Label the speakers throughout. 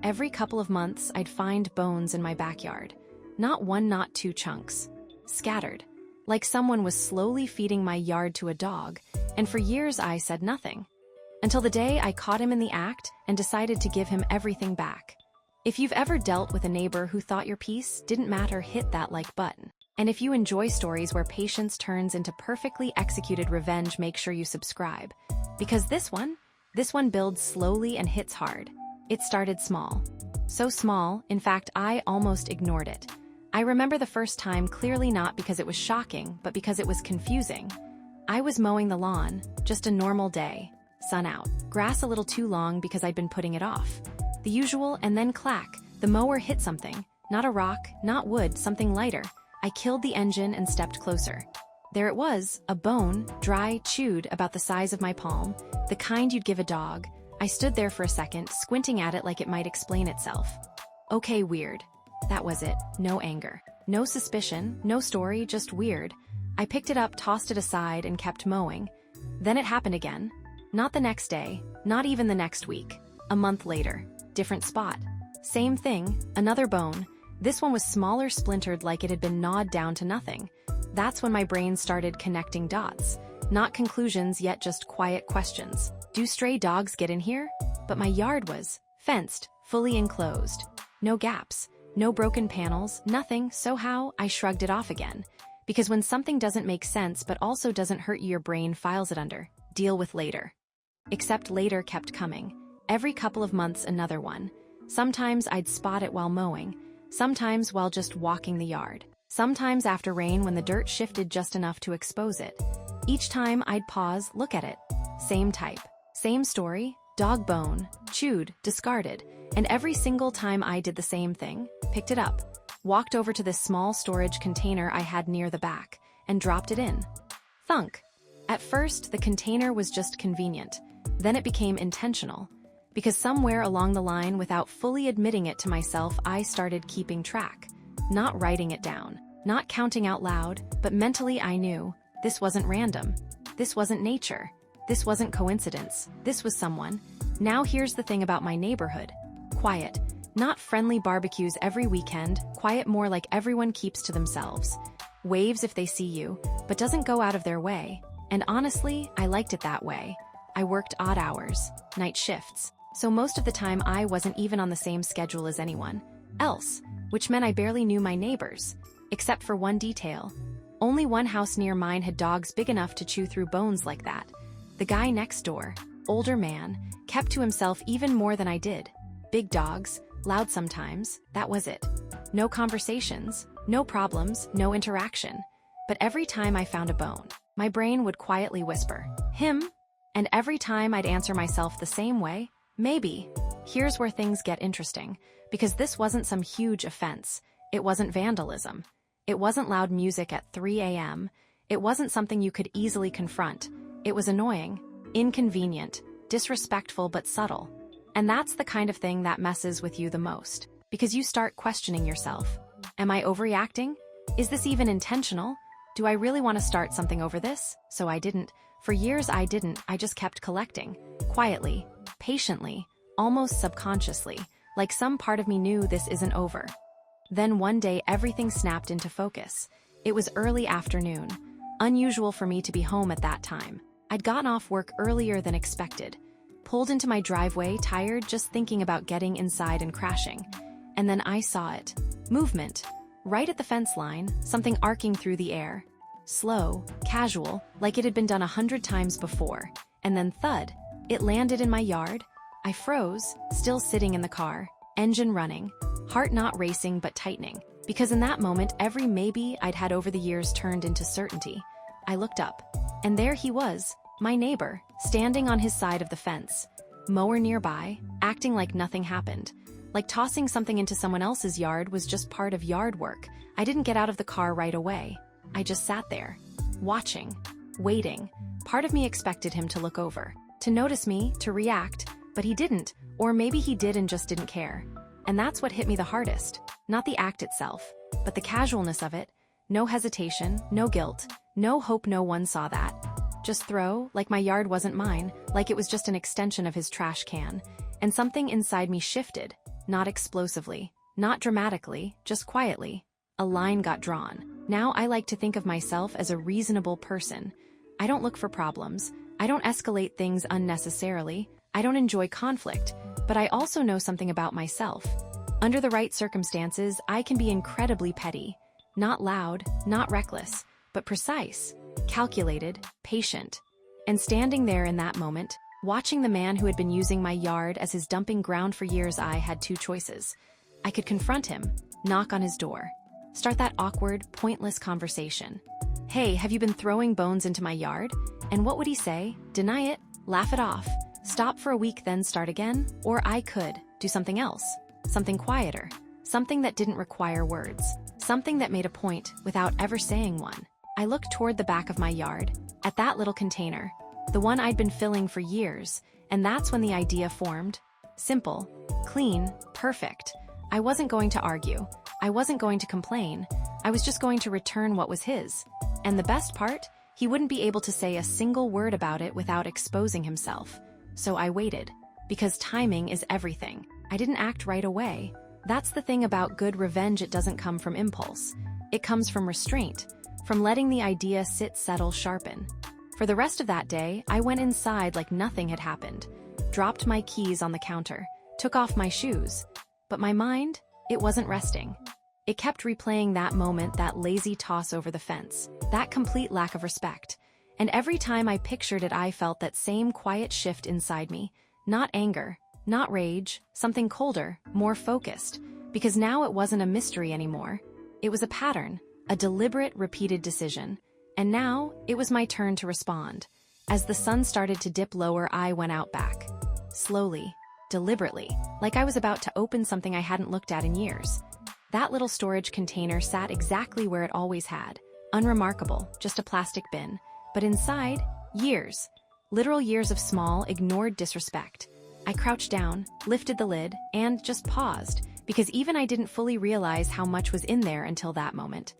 Speaker 1: Every couple of months, I'd find bones in my backyard. Not one, not two chunks. Scattered. Like someone was slowly feeding my yard to a dog, and for years I said nothing. Until the day I caught him in the act and decided to give him everything back. If you've ever dealt with a neighbor who thought your piece didn't matter, hit that like button. And if you enjoy stories where patience turns into perfectly executed revenge, make sure you subscribe. Because this one builds slowly and hits hard. It started small. So small, in fact, I almost ignored it. I remember the first time clearly, not because it was shocking, but because it was confusing. I was mowing the lawn, just a normal day. Sun out. Grass a little too long because I'd been putting it off. The usual, and then clack, the mower hit something. Not a rock, not wood, something lighter. I killed the engine and stepped closer. There it was, a bone, dry, chewed, about the size of my palm, the kind you'd give a dog. I stood there for a second, squinting at it like it might explain itself. Okay, weird. That was it. No anger. No suspicion, no story, just weird. I picked it up, tossed it aside, and kept mowing. Then it happened again. Not the next day, not even the next week. A month later. Different spot. Same thing, another bone. This one was smaller, splintered, like it had been gnawed down to nothing. That's when my brain started connecting dots. Not conclusions, yet just quiet questions. Do stray dogs get in here? But my yard was fenced, fully enclosed. No gaps, no broken panels, nothing, so how? I shrugged it off again. Because when something doesn't make sense but also doesn't hurt you, your brain files it under, deal with later. Except later kept coming. Every couple of months, another one. Sometimes I'd spot it while mowing, sometimes while just walking the yard, sometimes after rain when the dirt shifted just enough to expose it. Each time I'd pause, look at it. Same type, same story, dog bone, chewed, discarded. And every single time I did the same thing, picked it up, walked over to this small storage container I had near the back, and dropped it in. Thunk. At first, the container was just convenient. Then it became intentional. Because somewhere along the line, without fully admitting it to myself, I started keeping track. Not writing it down, not counting out loud, but mentally I knew, this wasn't random. This wasn't nature. This wasn't coincidence. This was someone. Now here's the thing about my neighborhood. Quiet. Not friendly barbecues every weekend, quiet more like everyone keeps to themselves. Waves if they see you, but doesn't go out of their way. And honestly, I liked it that way. I worked odd hours, night shifts. So most of the time I wasn't even on the same schedule as anyone else, which meant I barely knew my neighbors, except for one detail. Only one house near mine had dogs big enough to chew through bones like that. The guy next door, older man, kept to himself even more than I did. Big dogs, loud sometimes, that was it. No conversations, no problems, no interaction. But every time I found a bone, my brain would quietly whisper, him? And every time I'd answer myself the same way, maybe. Here's where things get interesting, because this wasn't some huge offense. It wasn't vandalism. It wasn't loud music at 3 a.m. It wasn't something you could easily confront. It was annoying, inconvenient, disrespectful but subtle. And that's the kind of thing that messes with you the most, because you start questioning yourself. Am I overreacting? Is this even intentional? Do I really want to start something over this? So I didn't. For years I didn't. I just kept collecting. Quietly. Patiently, almost subconsciously, like some part of me knew this isn't over. Then one day everything snapped into focus. It was early afternoon. Unusual for me to be home at that time. I'd gotten off work earlier than expected. Pulled into my driveway, tired, just thinking about getting inside and crashing. And then I saw it. Movement. Right at the fence line, something arcing through the air. Slow, casual, like it had been done 100 times before. And then thud. It landed in my yard. I froze, still sitting in the car, engine running, heart not racing but tightening. Because in that moment, every maybe I'd had over the years turned into certainty. I looked up, and there he was, my neighbor, standing on his side of the fence. Mower nearby, acting like nothing happened. Like tossing something into someone else's yard was just part of yard work. I didn't get out of the car right away. I just sat there, watching, waiting. Part of me expected him to look over, to notice me, to react, but he didn't, or maybe he did and just didn't care. And that's what hit me the hardest. Not the act itself, but the casualness of it. No hesitation, no guilt, no hope no one saw that. Just throw, like my yard wasn't mine, like it was just an extension of his trash can. And something inside me shifted. not explosively, not dramatically, just quietly. A line got drawn. Now I like to think of myself as a reasonable person. I don't look for problems. I don't escalate things unnecessarily. I don't enjoy conflict, but I also know something about myself. Under the right circumstances, I can be incredibly petty. Not loud, not reckless, but precise, calculated, patient. And standing there in that moment, watching the man who had been using my yard as his dumping ground for years, I had two choices. I could confront him, knock on his door, start that awkward, pointless conversation. Hey, have you been throwing bones into my yard? And what would he say? Deny it? Laugh it off? Stop for a week, then start again? Or I could do something else, something quieter, something that didn't require words, something that made a point without ever saying one. I looked toward the back of my yard, at that little container, the one I'd been filling for years, and that's when the idea formed. Simple, clean, perfect. I wasn't going to argue. I wasn't going to complain. I was just going to return what was his. And the best part? He wouldn't be able to say a single word about it without exposing himself. So I waited. Because timing is everything. I didn't act right away. That's the thing about good revenge, it doesn't come from impulse. It comes from restraint, from letting the idea sit, settle, sharpen. For the rest of that day, I went inside like nothing had happened, dropped my keys on the counter, took off my shoes. But my mind, it wasn't resting. It kept replaying that moment, that lazy toss over the fence, that complete lack of respect. And every time I pictured it, I felt that same quiet shift inside me. Not anger, not rage, something colder, more focused. Because now it wasn't a mystery anymore. It was a pattern, a deliberate, repeated decision. And now, it was my turn to respond. As the sun started to dip lower, I went out back. Slowly, deliberately, like I was about to open something I hadn't looked at in years. That little storage container sat exactly where it always had. Unremarkable, just a plastic bin. But inside, years. Literal years of small, ignored disrespect. I crouched down, lifted the lid, and just paused, because even I didn't fully realize how much was in there until that moment.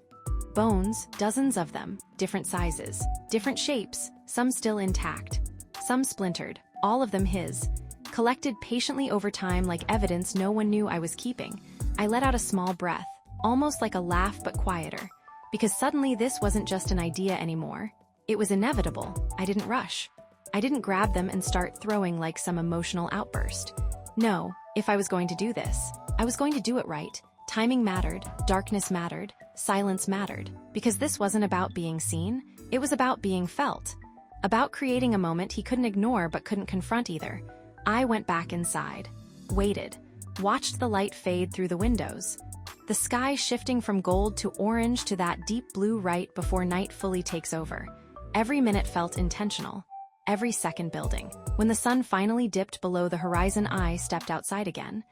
Speaker 1: Bones, dozens of them, different sizes, different shapes, some still intact, some splintered, all of them his. Collected patiently over time like evidence no one knew I was keeping. I let out a small breath, almost like a laugh but quieter, because suddenly this wasn't just an idea anymore. It was inevitable. I didn't rush. I didn't grab them and start throwing like some emotional outburst. No, if I was going to do this, I was going to do it right. Timing mattered, darkness mattered, silence mattered, because this wasn't about being seen, it was about being felt. About creating a moment he couldn't ignore but couldn't confront either. I went back inside, waited, watched the light fade through the windows, the sky shifting from gold to orange to that deep blue right before night fully takes over. Every minute felt intentional, every second building. When the sun finally dipped below the horizon, I stepped outside again.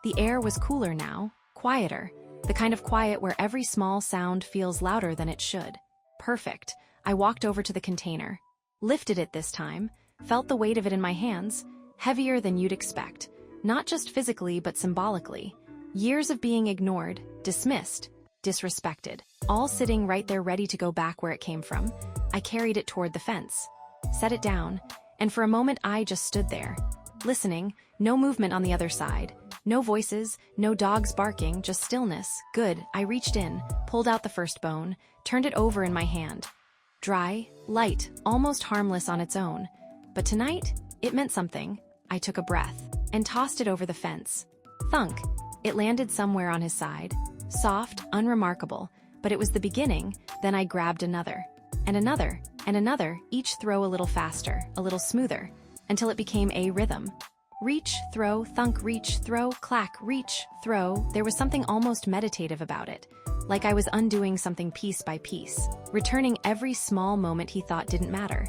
Speaker 1: The air was cooler now, quieter, the kind of quiet where every small sound feels louder than it should. Perfect. I walked over to the container, lifted it this time, felt the weight of it in my hands, heavier than you'd expect, not just physically but symbolically. Years of being ignored, dismissed, disrespected, all sitting right there ready to go back where it came from. I carried it toward the fence, set it down, and for a moment I just stood there, listening, no movement on the other side. No voices, no dogs barking, just stillness. Good. I reached in, pulled out the first bone, turned it over in my hand. Dry, light, almost harmless on its own. But tonight, it meant something. I took a breath and tossed it over the fence. Thunk. It landed somewhere on his side. Soft, unremarkable, but it was the beginning. Then I grabbed another, and another, and another, each throw a little faster, a little smoother, until it became a rhythm. Reach, throw, thunk, reach, throw, clack, reach, throw. There was something almost meditative about it, like I was undoing something piece by piece, returning every small moment he thought didn't matter.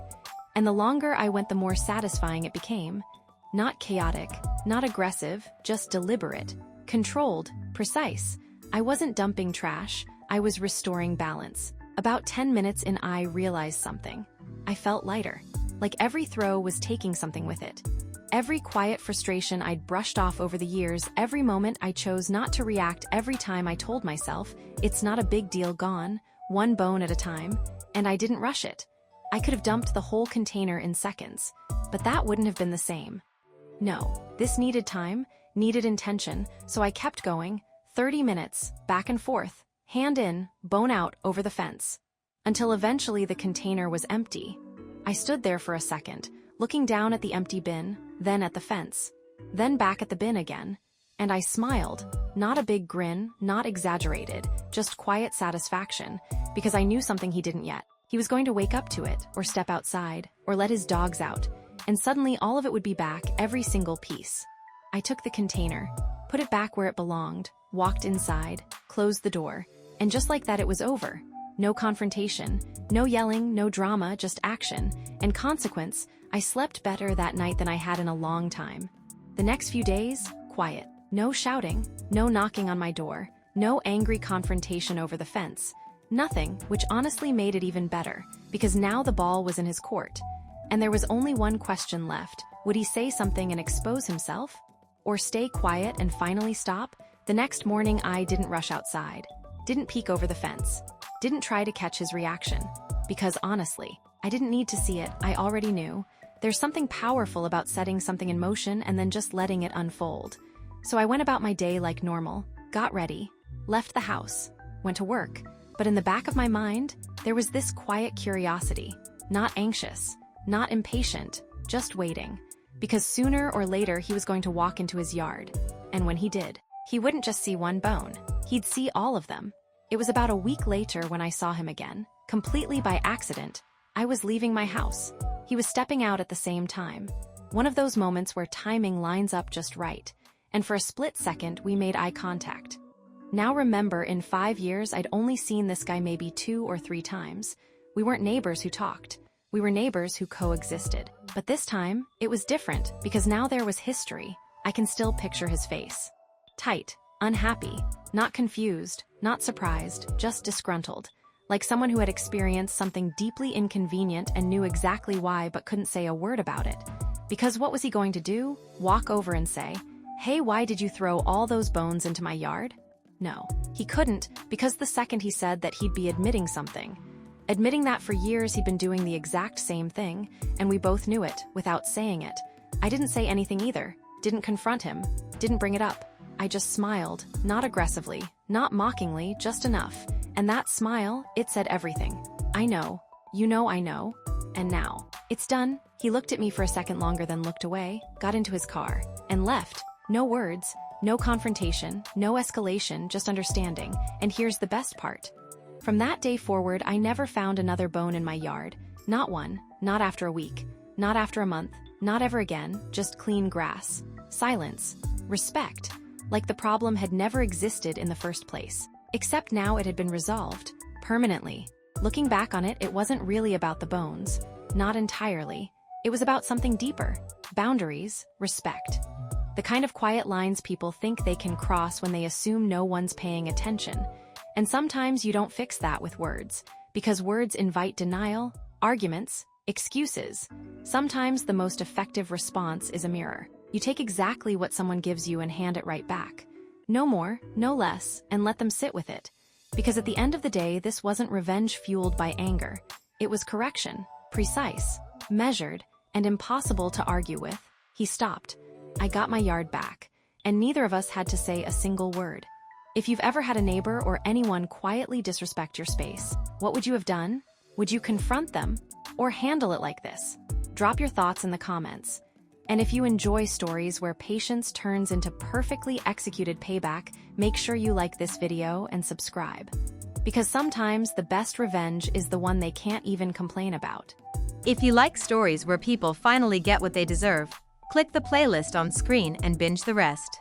Speaker 1: And the longer I went, the more satisfying it became. Not chaotic, not aggressive, just deliberate, controlled, precise. I wasn't dumping trash, I was restoring balance. About 10 minutes in, I realized something. I felt lighter, like every throw was taking something with it. Every quiet frustration I'd brushed off over the years, every moment I chose not to react, every time I told myself, it's not a big deal, gone, one bone at a time, and I didn't rush it. I could have dumped the whole container in seconds, but that wouldn't have been the same. No, this needed time, needed intention, so I kept going, 30 minutes, back and forth, hand in, bone out over the fence. Until eventually the container was empty. I stood there for a second, looking down at the empty bin, then at the fence, then back at the bin again, and I smiled, not a big grin, not exaggerated, just quiet satisfaction, because I knew something he didn't yet. He was going to wake up to it, or step outside, or let his dogs out, and suddenly all of it would be back, every single piece. I took the container, put it back where it belonged, walked inside, closed the door, and just like that it was over. No confrontation, no yelling, no drama, just action, and consequence, I slept better that night than I had in a long time. The next few days, quiet. No shouting, no knocking on my door, no angry confrontation over the fence. Nothing, which honestly made it even better, because now the ball was in his court. And there was only one question left. Would he say something and expose himself? Or stay quiet and finally stop? The next morning I didn't rush outside, didn't peek over the fence, didn't try to catch his reaction. Because honestly, I didn't need to see it, I already knew. There's something powerful about setting something in motion and then just letting it unfold. So I went about my day like normal, got ready, left the house, went to work, but in the back of my mind, there was this quiet curiosity, not anxious, not impatient, just waiting. Because sooner or later he was going to walk into his yard, and when he did, he wouldn't just see one bone, he'd see all of them. It was about a week later when I saw him again, completely by accident. I was leaving my house. He was stepping out at the same time. One of those moments where timing lines up just right. And for a split second, we made eye contact. Now remember, in 5 years, I'd only seen this guy maybe 2 or 3 times. We weren't neighbors who talked. We were neighbors who coexisted. But this time, it was different, because now there was history. I can still picture his face. Tight, unhappy, not confused, not surprised, just disgruntled. Like someone who had experienced something deeply inconvenient and knew exactly why but couldn't say a word about it. Because what was he going to do? Walk over and say, "Hey, why did you throw all those bones into my yard?" No, he couldn't, because the second he said that, he'd be admitting something. Admitting that for years he'd been doing the exact same thing, and we both knew it, without saying it. I didn't say anything either, didn't confront him, didn't bring it up. I just smiled, not aggressively, not mockingly, just enough. And that smile, it said everything. I know, you know I know. And now, it's done. He looked at me for a second longer, then looked away, got into his car, and left. No words, no confrontation, no escalation, just understanding. And here's the best part. From that day forward, I never found another bone in my yard. Not one, not after a week, not after a month, not ever again, just clean grass. Silence. Respect. Like the problem had never existed in the first place. Except now it had been resolved, permanently. Looking back on it, it wasn't really about the bones. Not entirely. It was about something deeper. Boundaries, respect. The kind of quiet lines people think they can cross when they assume no one's paying attention. And sometimes you don't fix that with words, because words invite denial, arguments, excuses. Sometimes the most effective response is a mirror. You take exactly what someone gives you and hand it right back. No more, no less, and let them sit with it. Because at the end of the day, this wasn't revenge fueled by anger. It was correction, precise, measured, and impossible to argue with. He stopped. I got my yard back, and neither of us had to say a single word. If you've ever had a neighbor or anyone quietly disrespect your space, what would you have done? Would you confront them or handle it like this? Drop your thoughts in the comments. And if you enjoy stories where patience turns into perfectly executed payback, make sure you like this video and subscribe. Because sometimes the best revenge is the one they can't even complain about.
Speaker 2: If you like stories where people finally get what they deserve, click the playlist on screen and binge the rest.